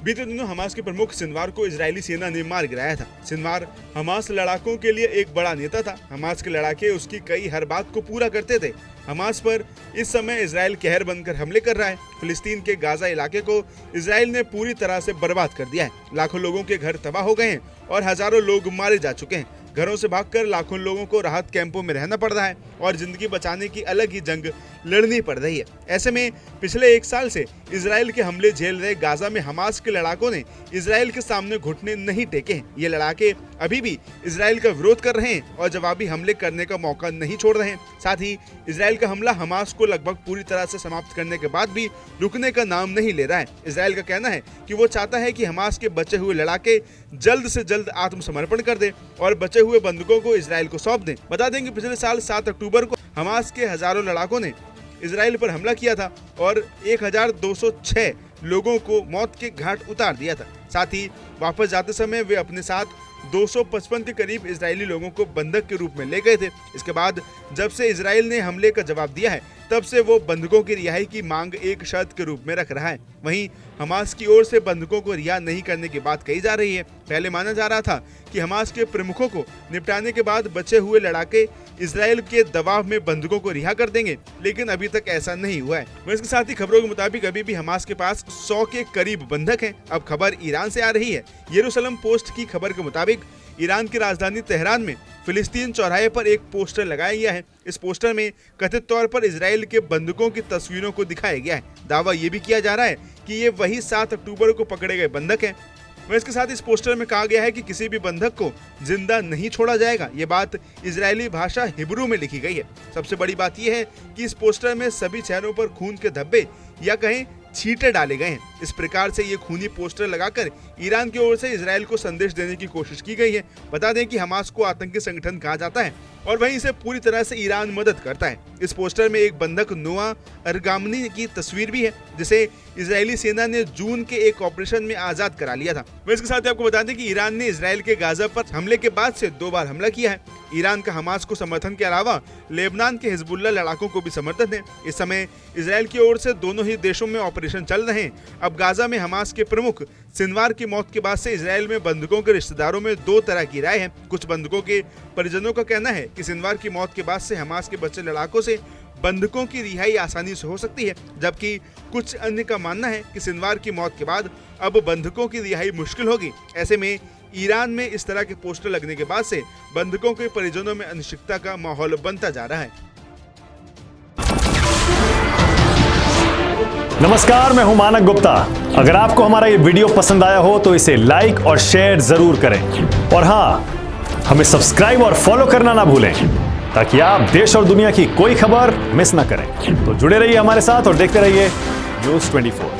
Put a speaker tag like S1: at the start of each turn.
S1: बीते दिनों हमास के प्रमुख सिनवार को इजरायली सेना ने मार गिराया था। सिनवार हमास लड़ाकों के लिए एक बड़ा नेता था। हमास के लड़ाके उसकी कई हर बात को पूरा करते थे। हमास पर इस समय इजराइल कहर बनकर हमले कर रहा है। फिलिस्तीन के गाजा इलाके को इजराइल ने पूरी तरह से बर्बाद कर दिया है। लाखों लोगों के घर तबाह हो गए हैं और हजारों लोग मारे जा चुके हैं। घरों से भागकर लाखों लोगों को राहत कैंपों में रहना पड़ रहा है और जिंदगी बचाने की अलग ही जंग लड़नी पड़ रही है। ऐसे में पिछले एक साल से इजराइल के हमले झेल रहे गाजा में हमास के लड़ाकों ने इजराइल के सामने घुटने नहीं टेके हैं। ये लड़ाके अभी भी इजराइल का विरोध कर रहे हैं और जवाबी हमले करने का मौका नहीं छोड़ रहे हैं। साथ ही इजराइल का हमला हमास को लगभग पूरी तरह से समाप्त करने के बाद भी रुकने का नाम नहीं ले रहा है। इजराइल का कहना है कि वो चाहता है कि हमास के बचे हुए लड़ाके जल्द से जल्द आत्मसमर्पण कर दे और बचे हुए बंधकों को इजराइल को सौंप दें। बता दें कि पिछले साल 7 अक्टूबर को हमास के हजारों लड़ाकों ने इजराइल पर हमला किया था और 1206 लोगों को मौत के घाट उतार दिया था। साथ ही वापस जाते समय वे अपने साथ 255 के करीब इजरायली लोगों को बंधक के रूप में ले गए थे। इसके बाद जब से इजराइल ने हमले का जवाब दिया है, तब से वो बंधकों की रिहाई की मांग एक शर्त के रूप में रख रहा है। वहीं हमास की ओर से बंधकों को रिहा नहीं करने की बात कही जा रही है। पहले माना जा रहा था कि हमास के प्रमुखों को निपटाने के बाद बचे हुए लड़ाके इजराइल के दबाव में बंधकों को रिहा कर देंगे, लेकिन अभी तक ऐसा नहीं हुआ है। वहीं इसके साथ ही खबरों के मुताबिक अभी भी हमास के पास 100 के करीब बंधक हैं। अब खबर ईरान से आ रही है। यरूशलेम पोस्ट की खबर के मुताबिक ईरान की राजधानी तेहरान में फिलिस्तीन चौराहे पर एक पोस्टर लगाया गया है। इस पोस्टर में कथित तौर पर इजराइल के बंधकों की तस्वीरों को दिखाया गया है। दावा ये भी किया जा रहा है कि ये वही 7 अक्टूबर को पकड़े गए बंधक हैं। वहीं इसके साथ इस पोस्टर में कहा गया है कि किसी भी बंधक को जिंदा नहीं छोड़ा जाएगा। ये बात इजरायली भाषा हिब्रू में लिखी गई है। सबसे बड़ी बात यह है कि इस पोस्टर में सभी चेहरों पर खून के धब्बे या कहें छींटे डाले गए हैं। इस प्रकार से ये खूनी पोस्टर लगाकर ईरान की ओर से इजराइल को संदेश देने की कोशिश की गई है। बता दें कि हमास को आतंकी संगठन कहा जाता है और वहीं इसे पूरी तरह से ईरान मदद करता है। इस पोस्टर में एक बंधक नोआ अरगामनी की तस्वीर भी है, जिसे इजरायली सेना ने जून के एक ऑपरेशन में आजाद करा लिया था। वहीं इसके साथ आपको बता दें कि ईरान ने इजराइल के गाजा पर हमले के बाद से 2 बार हमला किया है। ईरान का हमास को समर्थन के अलावा लेबनान के हिजबुल्ला लड़ाकों को भी समर्थन है। इस समय इजराइल की ओर से दोनों ही देशों में ऑपरेशन चल रहे हैं। अब गाजा में हमास के प्रमुख सिनवार की मौत के बाद से इजराइल में बंधकों के रिश्तेदारों में 2 तरह की राय है। कुछ बंधकों के परिजनों का कहना है कि सिनवार की मौत के बाद से हमास के बचे लड़ाकों से बंधकों की रिहाई आसानी से हो सकती है, जबकि कुछ अन्य का मानना है कि सिनवार की मौत के बाद अब बंधकों की रिहाई मुश्किल होगी। ऐसे में ईरान में इस तरह के पोस्टर लगने के बाद से बंधकों के परिजनों में अनिश्चितता का माहौल बनता जा रहा है।
S2: नमस्कार, मैं हूं मानक गुप्ता। अगर आपको हमारा ये वीडियो पसंद आया हो तो इसे लाइक और शेयर जरूर करें और हाँ, हमें सब्सक्राइब और फॉलो करना ना भूलें ताकि आप देश और दुनिया की कोई खबर मिस ना करें। तो जुड़े रहिए हमारे साथ और देखते रहिए न्यूज़ 24।